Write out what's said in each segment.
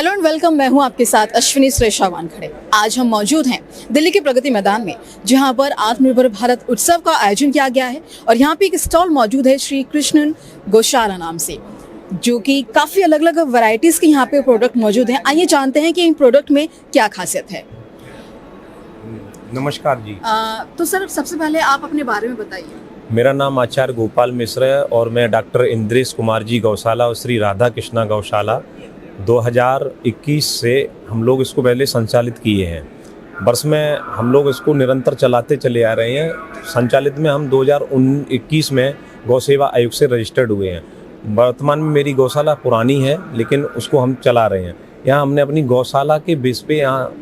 Hello and welcome. मैं हूं आपके साथ अश्विनी श्रेष्ठा वानखड़े। आज हम मौजूद हैं दिल्ली के प्रगति मैदान में, जहां पर आत्मनिर्भर भारत उत्सव का आयोजन किया गया है और यहां पे एक स्टॉल मौजूद है श्री कृष्णन गौशाला नाम से, जो कि काफ़ी अलग अलग वैरायटीज के यहाँ पे प्रोडक्ट मौजूद हैं। आइए जानते हैं कि इन प्रोडक्ट में क्या खासियत है। नमस्कार जी। तो सर, सबसे पहले आप अपने बारे में बताइए। मेरा नाम आचार्य गोपाल मिश्र है और मैं डॉक्टर इंद्रेश कुमार जी गौशाला और श्री राधा कृष्णा गौशाला 2021 से हम लोग इसको पहले संचालित किए हैं। वर्ष में हम लोग इसको निरंतर चलाते चले आ रहे हैं। संचालित में हम 2021 में गौ सेवा आयोग से रजिस्टर्ड हुए हैं। वर्तमान में मेरी गौशाला पुरानी है, लेकिन उसको हम चला रहे हैं। यहाँ हमने अपनी गौशाला के बेस पे यहाँ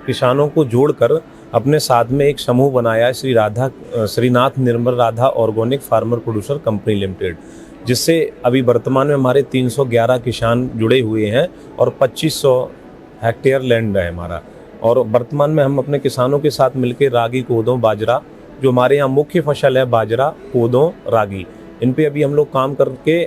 किसानों को जोड़कर अपने साथ में एक समूह बनाया है, Shrinath Nirmal Radha organic farmer producer company limited, जिससे अभी वर्तमान में हमारे 311 किसान जुड़े हुए हैं और 2500 हेक्टेयर लैंड है हमारा। और वर्तमान में हम अपने किसानों के साथ मिलकर रागी, कोदो, बाजरा, जो हमारे यहाँ मुख्य फसल है बाजरा, कोदो, रागी, इन पे अभी हम लोग काम करके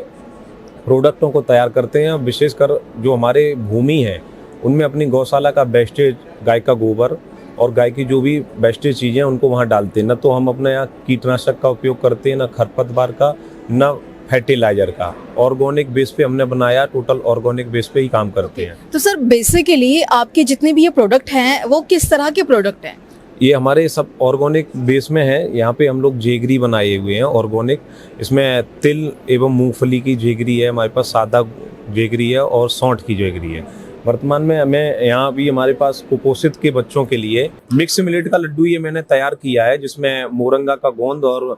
प्रोडक्टों को तैयार करते हैं। विशेषकर जो हमारे भूमि है उनमें अपनी गौशाला का वेस्टेज, गाय का गोबर और गाय की जो भी वेस्टेज चीज़ें उनको वहाँ डालते हैं। न तो हम अपने यहाँ कीटनाशक का उपयोग करते हैं, न खरपतवार का, न फर्टिलाइजर का। ऑर्गेनिक बेस पे हमने बनाया, टोटल ऑर्गेनिक बेस पे ही काम करते हैं। तो सर, बेसिकली आपके जितने भी ये प्रोडक्ट हैं वो किस तरह के प्रोडक्ट हैं? ये हमारे सब ऑर्गेनिक बेस में है। यहाँ पे हम लोग जेगरी बनाए हुए हैं ऑर्गेनिक। इसमें तिल एवं मूंगफली की जेगरी है, हमारे पास सादा जेगरी है और सौंठ की जेगरी है। वर्तमान में हमें यहाँ भी हमारे पास कुपोषित के बच्चों के लिए मिक्स मिलेट का लड्डू ये मैंने तैयार किया है, जिसमें मोरंगा का गोंद और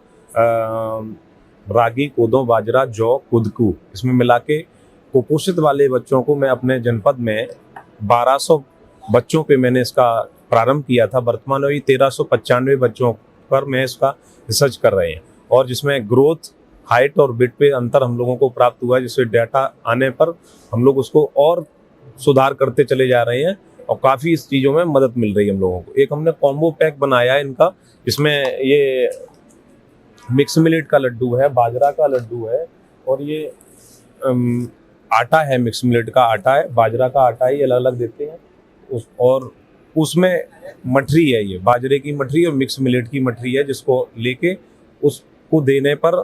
रागी, कोदो, बाजरा, जौ, कुदकू इसमें मिला के कुपोषित वाले बच्चों को मैं अपने जनपद में 1200 बच्चों पे मैंने इसका प्रारंभ किया था। वर्तमान में 1395 बच्चों पर मैं इसका रिसर्च कर रहे हैं और जिसमें ग्रोथ, हाइट और वेट पे अंतर हम लोगों को प्राप्त हुआ है, जिससे डाटा आने पर हम लोग उसको और सुधार करते चले जा रहे हैं और काफ़ी इस चीज़ों में मदद मिल रही है हम लोगों को। एक हमने कॉम्बो पैक बनाया है इनका, जिसमें ये मिक्स मिलेट का लड्डू है, बाजरा का लड्डू है और ये आटा है, मिक्स मिलेट का आटा है, बाजरा का आटा है, ये अलग अलग देते हैं। और उसमें मठरी है, ये बाजरे की मठरी और मिक्स मिलेट की मठरी है, जिसको लेके उसको देने पर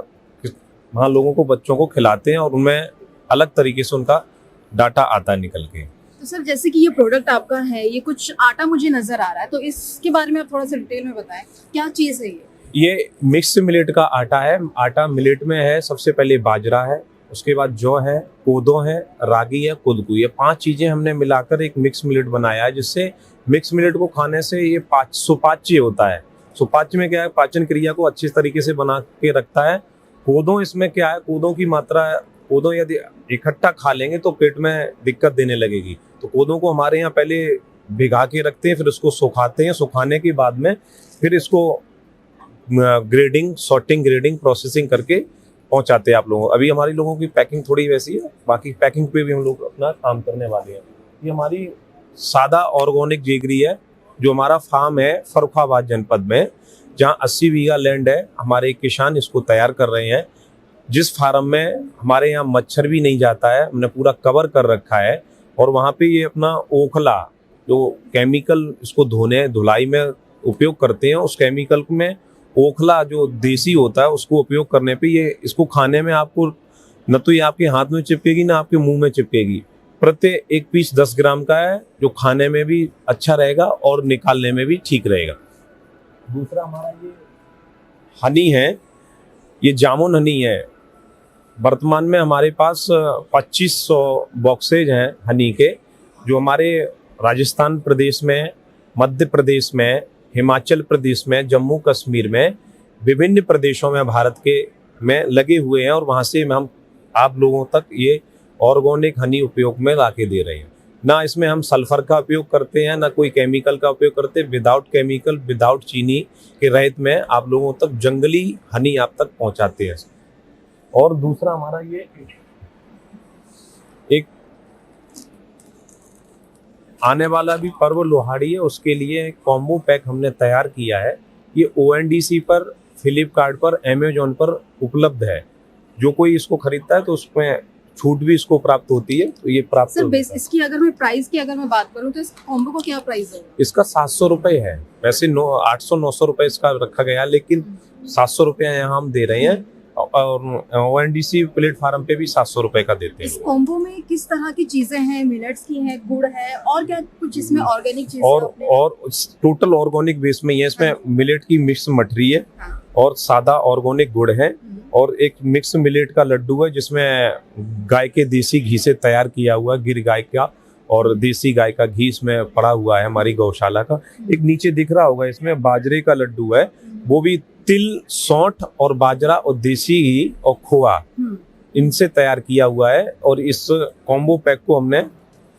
वहाँ लोगों को, बच्चों को खिलाते हैं और उनमें अलग तरीके से उनका डाटा आता है निकल के। तो सर, जैसे कि ये प्रोडक्ट आपका है, ये कुछ आटा मुझे नजर आ रहा है, तो इसके बारे में आप थोड़ा सा डिटेल में बताएं, क्या चीज़ है ये? ये मिक्स मिलेट का आटा है। आटा मिलेट में है, सबसे पहले बाजरा है, उसके बाद जौ है, कोदो है, रागी है, कुदकू, ये 5 चीज़ें हमने मिलाकर एक मिक्स मिलेट बनाया है, जिससे मिक्स मिलेट को खाने से ये सुपाच्य होता है। सुपाच्य में क्या है, पाचन क्रिया को अच्छी तरीके से बना के रखता है। कोदो, इसमें क्या है, कोदो की मात्रा, कोदो यदि इकट्ठा खा लेंगे तो पेट में दिक्कत देने लगेगी, तो कोदो को हमारे यहाँ पहले भिगा के रखते हैं, फिर उसको सुखाते हैं। सुखाने के बाद में फिर इसको ग्रेडिंग, सॉर्टिंग, ग्रेडिंग, प्रोसेसिंग करके पहुंचाते हैं आप लोगों को। अभी हमारी लोगों की पैकिंग थोड़ी वैसी है, बाकी पैकिंग पे भी हम लोग अपना काम करने वाले हैं। ये हमारी सादा ऑर्गेनिक जेगरी है, जो हमारा फार्म है फर्रुखाबाद जनपद में, जहाँ 80 बीघा लैंड है। हमारे किसान इसको तैयार कर रहे हैं, जिस फार्म में हमारे यहाँ मच्छर भी नहीं जाता है, हमने पूरा कवर कर रखा है। और वहाँ पे ये अपना ओखला, जो केमिकल इसको धोने धुलाई में उपयोग करते हैं, उस केमिकल में ओखला जो देसी होता है उसको उपयोग करने पे ये, इसको खाने में आपको न तो ये आपके हाथ में चिपकेगी, ना आपके मुंह में चिपकेगी। प्रत्येक एक पीस 10 ग्राम का है, जो खाने में भी अच्छा रहेगा और निकालने में भी ठीक रहेगा। दूसरा हमारा ये हनी है, ये जामुन हनी है। वर्तमान में हमारे पास 2500 बॉक्सेज हैं हनी के, जो हमारे राजस्थान प्रदेश में, मध्य प्रदेश में, हिमाचल प्रदेश में, जम्मू कश्मीर में, विभिन्न प्रदेशों में भारत के में लगे हुए हैं और वहाँ से हम आप लोगों तक ये ऑर्गेनिक हनी उपयोग में ला के दे रहे हैं। ना इसमें हम सल्फर का उपयोग करते हैं, ना कोई केमिकल का उपयोग करते हैं। विदाउट केमिकल, विदाउट चीनी के रहित में आप लोगों तक जंगली हनी आप तक पहुँचाते हैं। और दूसरा हमारा ये एक आने वाला भी पर्व लोहाड़ी है, उसके लिए कॉम्बो पैक हमने तैयार किया है। ये ONDC पर, फ्लिपकार्ट पर, अमेजोन पर उपलब्ध है। जो कोई इसको खरीदता है तो उसमें छूट भी इसको प्राप्त होती है, तो ये प्राप्त सर होता है। इसकी अगर मैं प्राइस की अगर मैं बात करूं तो इस कॉम्बो का क्या प्राइस है? इसका 700 रुपये है। वैसे 800-900 रुपये इसका रखा गया है, लेकिन 700 रुपये यहाँ हम दे रहे हैं, और ONDC प्लेटफार्म पे भी 700 रुपये का देते इस हैं। कॉम्बो में किस तरह की चीजें हैं? मिलेट्स की है, गुड़ है, और क्या कुछ इसमें ऑर्गेनिक चीजें और टोटल ऑर्गेनिक बेस में ही है। इसमें मिलेट की मिक्स मठरी है, हाँ। और सादा ऑर्गेनिक गुड़ है, और एक मिक्स मिलेट का लड्डू है जिसमें गाय के देसी घी से तैयार किया हुआ, गिर गाय का और देसी गाय का घी इसमें पड़ा हुआ है हमारी गौशाला का। एक नीचे दिख रहा होगा, इसमें बाजरे का लड्डू है, वो भी तिल, सौंठ और बाजरा और देसी घी और खोआ इनसे तैयार किया हुआ है। और इस कॉम्बो पैक को हमने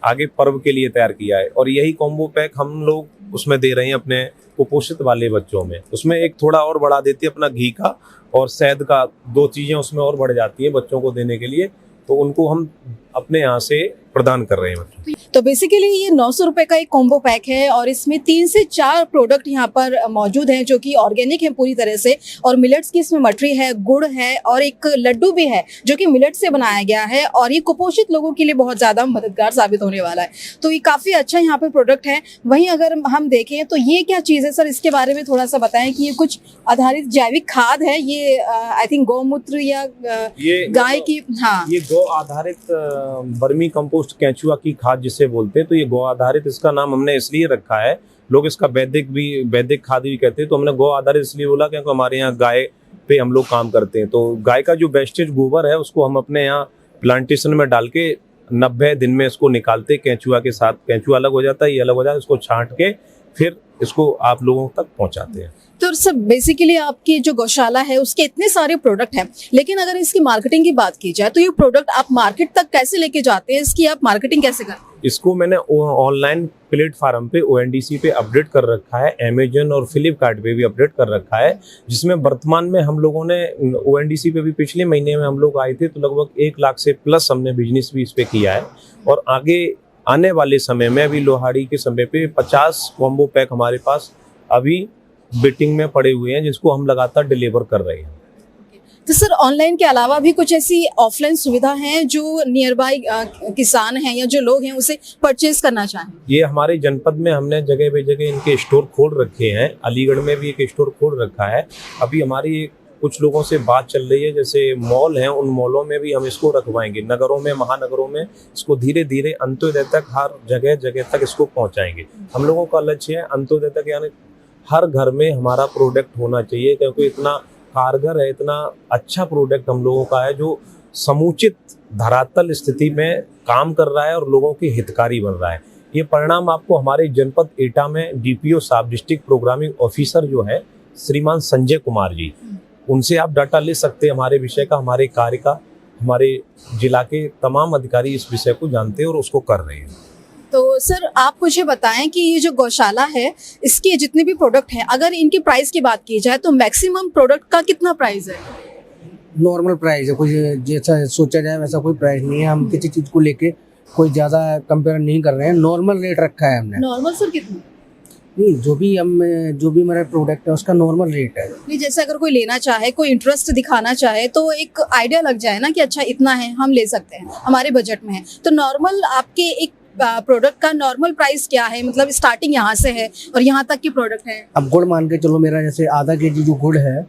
आगे पर्व के लिए तैयार किया है, और यही कॉम्बो पैक हम लोग उसमें दे रहे हैं अपने कुपोषित वाले बच्चों में। उसमें एक थोड़ा और बढ़ा देती है अपना घी का और शहद का, 2 चीजें उसमें और बढ़ जाती हैं बच्चों को देने के लिए, तो उनको हम अपने यहाँ से प्रदान कर रहे हैं बच्चों को। तो बेसिकली ये 900 रुपए का एक कॉम्बो पैक है, और इसमें 3 से 4 प्रोडक्ट यहाँ पर मौजूद हैं जो कि ऑर्गेनिक है पूरी तरह से, और मिलेट्स की इसमें मठरी है, गुड़ है, और एक लड्डू भी है जो कि मिलेट से बनाया गया है, और ये कुपोषित लोगों के लिए बहुत ज्यादा मददगार साबित होने वाला है। तो ये काफी अच्छा यहाँ पर प्रोडक्ट है। वहीं अगर हम देखें तो ये क्या चीज़ है सर, इसके बारे में थोड़ा सा बताएं कि ये कुछ आधारित जैविक खाद है, ये आई थिंक गौमूत्र या गाय की, हाँ, ये गौ आधारित वर्मी कंपोस्ट केंचुआ की खाद जिसे बोलते हैं, तो ये गौ आधारित इसका नाम हमने इसलिए रखा है। लोग इसका वैदिक खाद भी कहते हैं, तो हमने गौ आधारित इसलिए बोला क्योंकि हमारे यहाँ गाय पे हम लोग काम करते हैं। तो गाय का जो वेस्टेज गोबर है उसको हम अपने यहाँ प्लांटेशन में डाल के 90 दिन में इसको निकालते, केंचुआ के साथ, केंचुआ अलग हो जाता है, ये अलग हो जाता है, इसको छांट के फिर इसको आप लोगों तक पहुँचाते हैं। तो सर बेसिकली आपकी जो गौशाला है उसके इतने सारे प्रोडक्ट हैं, लेकिन अगर इसकी मार्केटिंग की बात की जाए तो ये प्रोडक्ट आप मार्केट तक कैसे लेके जाते हैं? इसकी आप मार्केटिंग कैसे करते हैं? इसको मैंने ऑनलाइन प्लेटफार्म पे ONDC पे अपडेट कर रखा है, अमेजन और फ्लिपकार्ट पे भी अपडेट कर रखा है, जिसमें वर्तमान में हम लोगों ने ONDC पे भी पिछले महीने में हम लोग आए थे, तो लगभग 1 लाख से प्लस हमने बिजनेस भी इस पे किया है। और आगे आने वाले समय में, अभी लोहाड़ी के समय पे 50 कॉम्बो पैक हमारे पास अभी वेटिंग में पड़े हुए हैं, जिसको हम लगातार डिलीवर कर रहे हैं। तो सर ऑनलाइन के अलावा भी कुछ ऐसी ऑफलाइन सुविधा है जो नियर बाय किसान हैं या जो लोग हैं उसे परचेज करना चाहें? ये हमारे जनपद में हमने जगह पे जगह इनके स्टोर खोल रखे हैं। अलीगढ़ में भी एक स्टोर खोल रखा है। अभी हमारी कुछ लोगों से बात चल रही है, जैसे मॉल हैं, उन मॉलों में भी हम इसको रखवाएंगे। नगरों में, महानगरों में इसको धीरे धीरे अंत्योदय तक, हर जगह जगह तक इसको पहुंचाएंगे। हम लोगों का लक्ष्य है अंत्योदय तक, यानी हर घर में हमारा प्रोडक्ट होना चाहिए, क्योंकि इतना कारगर है, इतना अच्छा प्रोडक्ट हम लोगों का है जो समुचित धरातल स्थिति में काम कर रहा है और लोगों की हितकारी बन रहा है। ये परिणाम आपको हमारे जनपद एटा में DPO साहब, डिस्ट्रिक्ट प्रोग्रामिंग ऑफिसर जो है श्रीमान संजय कुमार जी, उनसे आप डाटा ले सकते हैं हमारे विषय का, हमारे कार्य का। हमारे जिला के तमाम अधिकारी इस विषय को जानते हैं और उसको कर रहे हैं। तो सर आप मुझे बताएं कि ये जो गौशाला है इसके जितने भी प्रोडक्ट हैं, अगर इनकी प्राइस की बात की जाए तो मैक्सिमम प्रोडक्ट का कितना प्राइस है? नॉर्मल प्राइस है, कुछ जैसा सोचा जाए वैसा कोई प्राइस नहीं है। हम किसी चीज़ को लेके कोई ज़्यादा कंपेयर नहीं कर रहे हैं, नॉर्मल रेट रखा है हमने। नॉर्मल सर कितना? नहीं, जो भी हमारा प्रोडक्ट है उसका नॉर्मल रेट है। नहीं, जैसे अगर कोई लेना चाहे, कोई इंटरेस्ट दिखाना चाहे तो एक आइडिया लग जाए ना कि अच्छा इतना है, हम ले सकते हैं, हमारे बजट में है। तो नॉर्मल आपके एक प्रोडक्ट का नॉर्मल प्राइस क्या है? मतलब स्टार्टिंग यहाँ से है और यहाँ तक की प्रोडक्ट है। अब गुड़ मान के चलो, मेरा जैसे आधा केजी जो गुड़ है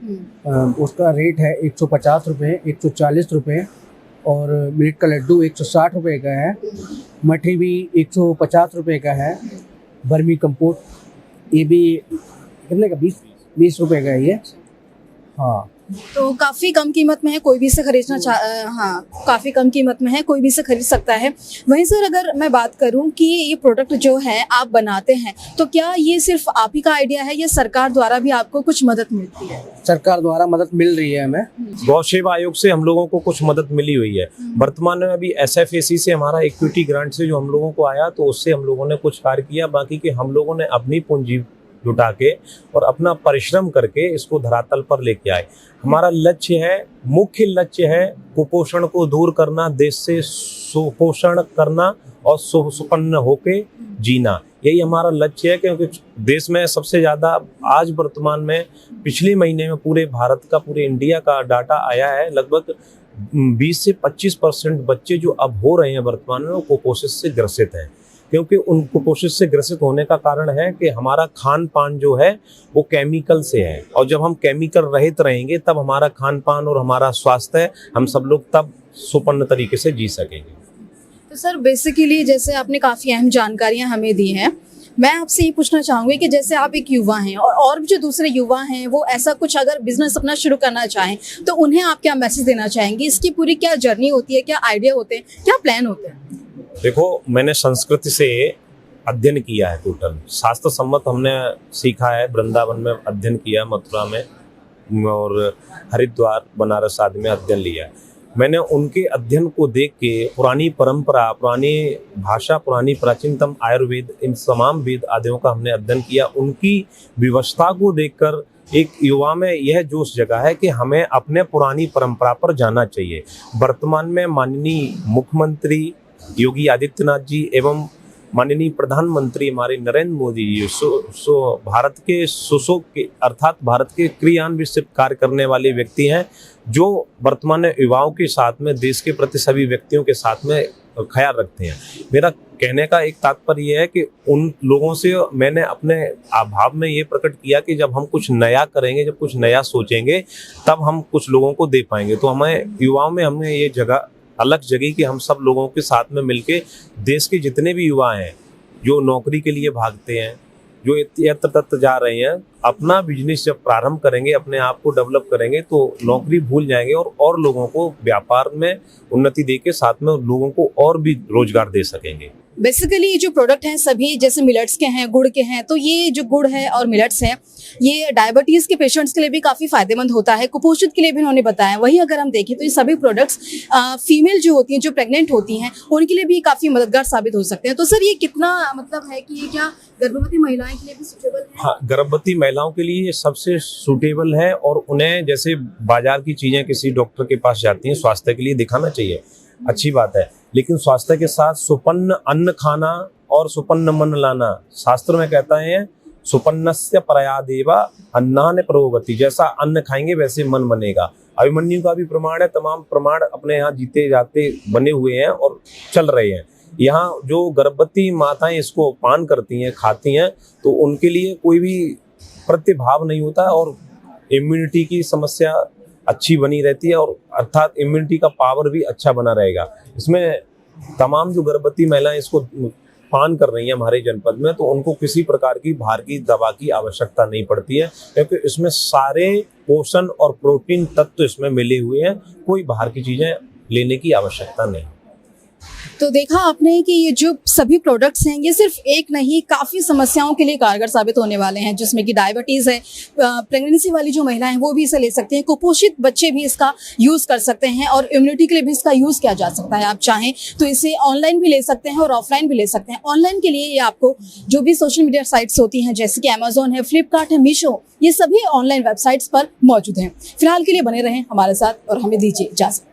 उसका रेट है 150 रुपये, 140 रुपये, और मिलेट का लड्डू 160 रुपये का है, मठरी भी 150 रुपये का है, वर्मी कंपोस्ट ये भी कितने का, 20 रुपये का है ये। हाँ, तो काफ़ी कम कीमत में है, कोई भी इसे खरीदना हाँ काफ़ी कम कीमत में है, कोई भी इसे खरीद सकता है। वहीं सर अगर मैं बात करूं कि ये प्रोडक्ट जो है आप बनाते हैं, तो क्या ये सिर्फ आप ही का आइडिया है या सरकार द्वारा भी आपको कुछ मदद मिलती है? सरकार द्वारा मदद मिल रही है हमें। गौ सेवा आयोग से हम लोगों को कुछ मदद मिली हुई है। वर्तमान में अभी SFAC से हमारा इक्विटी ग्रांट से जो हम लोगों को आया, तो उससे हम लोगों ने कुछ कार्य किया। बाकी के हम लोगों ने अपनी पूंजी जुटा के और अपना परिश्रम करके इसको धरातल पर लेके आए। हमारा लक्ष्य है, मुख्य लक्ष्य है कुपोषण को दूर करना, देश से सुपोषण करना और सुपन्न होके जीना। यही हमारा लक्ष्य है, क्योंकि देश में सबसे ज़्यादा आज वर्तमान में पिछले महीने में पूरे भारत का, पूरे इंडिया का डाटा आया है, लगभग 20 से 25% बच्चे जो अब हो रहे हैं वर्तमान में वो कुपोषित से ग्रसित हैं, क्योंकि उन कुपोषित से ग्रसित होने का कारण है कि हमारा खान पान जो है वो केमिकल से है, और जब हम केमिकल रहित रहेंगे तब हमारा खान पान और हमारा स्वास्थ्य, हम सब लोग तब सुपन्न तरीके से जी सकेंगे। तो सर बेसिकली जैसे आपने काफ़ी अहम जानकारियां हमें दी हैं, मैं आपसे ये पूछना चाहूँगी कि जैसे आप एक युवा हैं और भी जो दूसरे युवा हैं वो ऐसा कुछ अगर बिजनेस अपना शुरू करना चाहें तो उन्हें आप क्या मैसेज देना चाहेंगे? इसकी पूरी क्या जर्नी होती है, क्या आइडिया होते हैं, क्या प्लान होते हैं? देखो, मैंने संस्कृत से अध्ययन किया है, टोटल शास्त्र सम्मत हमने सीखा है। वृंदावन में अध्ययन किया, मथुरा में और हरिद्वार बनारस आदि में अध्ययन लिया है। मैंने उनके अध्ययन को देख के पुरानी परंपरा, पुरानी भाषा, पुरानी प्राचीनतम आयुर्वेद, इन तमाम वेद आदियों का हमने अध्ययन किया। उनकी व्यवस्था को देखकर एक युवा में यह जोश जगा है कि हमें अपने पुरानी परंपरा पर जाना चाहिए। वर्तमान में माननीय मुख्यमंत्री योगी आदित्यनाथ जी एवं माननीय प्रधानमंत्री हमारे नरेंद्र मोदी जी भारत के सुशोक के अर्थात भारत के क्रियान्वित कार्य करने वाले व्यक्ति हैं, जो वर्तमान युवाओं के साथ में, देश के प्रति सभी व्यक्तियों के साथ में ख्याल रखते हैं। मेरा कहने का एक तात्पर्य यह है कि उन लोगों से मैंने अपने अभाव में ये प्रकट किया कि जब हम कुछ नया करेंगे, जब कुछ नया सोचेंगे, तब हम कुछ लोगों को दे पाएंगे। तो हमें युवाओं में हमें ये जगह अलग जगह कि हम सब लोगों के साथ में मिलके देश के जितने भी युवा हैं जो नौकरी के लिए भागते हैं, जो यत्र तत्र जा रहे हैं, अपना बिजनेस जब प्रारंभ करेंगे, अपने आप को डेवलप करेंगे तो नौकरी भूल जाएंगे और लोगों को व्यापार में उन्नति दे के साथ में लोगों को और भी रोजगार दे सकेंगे। बेसिकली जो प्रोडक्ट हैं सभी जैसे मिलेट्स के हैं, गुड़ के हैं, तो ये जो गुड़ है और मिलेट्स हैं ये डायबिटीज़ के पेशेंट्स के लिए भी काफ़ी फायदेमंद होता है, कुपोषित के लिए भी उन्होंने बताया। वहीं अगर हम देखें तो ये सभी प्रोडक्ट्स फीमेल जो होती हैं, जो प्रेग्नेंट होती हैं, उनके लिए भी काफ़ी मददगार साबित हो सकते हैं। तो सर ये कितना मतलब है कि ये क्या गर्भवती महिलाएं के लिए भी सूटेबल है? हाँ, गर्भवती महिलाओं के लिए ये सबसे सूटेबल है, और उन्हें जैसे बाजार की चीज़ें किसी डॉक्टर के पास जाती हैं स्वास्थ्य के लिए दिखाना चाहिए, अच्छी बात है, लेकिन स्वास्थ्य के साथ सुपन्न अन्न खाना और सुपन्न मन लाना, शास्त्र में कहता है सुपन्नस्य प्रयादेव अन्नान प्रयोगति, जैसा अन्न खाएंगे वैसे मन बनेगा। अभिमन्यु का भी प्रमाण है, तमाम प्रमाण अपने यहाँ जीते जाते बने हुए हैं और चल रहे हैं। यहाँ जो गर्भवती माताएं इसको पान करती हैं, खाती हैं, तो उनके लिए कोई भी प्रतिभाव नहीं होता और इम्यूनिटी की समस्या अच्छी बनी रहती है, और अर्थात इम्यूनिटी का पावर भी अच्छा बना रहेगा। इसमें तमाम जो गर्भवती महिलाएं इसको पान कर रही हैं हमारे जनपद में, तो उनको किसी प्रकार की बाहर की दवा की आवश्यकता नहीं पड़ती है, क्योंकि इसमें सारे पोषण और प्रोटीन तत्व इसमें मिले हुए हैं, कोई बाहर की चीज़ें लेने की आवश्यकता नहीं। तो देखा आपने कि ये जो सभी प्रोडक्ट्स हैं ये सिर्फ एक नहीं, काफ़ी समस्याओं के लिए कारगर साबित होने वाले हैं, जिसमें कि डायबिटीज़ है, प्रेगनेंसी वाली जो महिलाएं हैं वो भी इसे ले सकते हैं, कुपोषित बच्चे भी इसका यूज़ कर सकते हैं, और इम्यूनिटी के लिए भी इसका यूज़ किया जा सकता है। आप चाहें तो इसे ऑनलाइन भी ले सकते हैं और ऑफलाइन भी ले सकते हैं। ऑनलाइन के लिए ये आपको जो भी सोशल मीडिया साइट्स होती हैं, जैसे कि अमेजोन है, फ्लिपकार्ट है, मीशो, ये सभी ऑनलाइन वेबसाइट्स पर मौजूद हैं। फिलहाल के लिए बने रहें हमारे साथ और हमें दीजिए इजाज़त।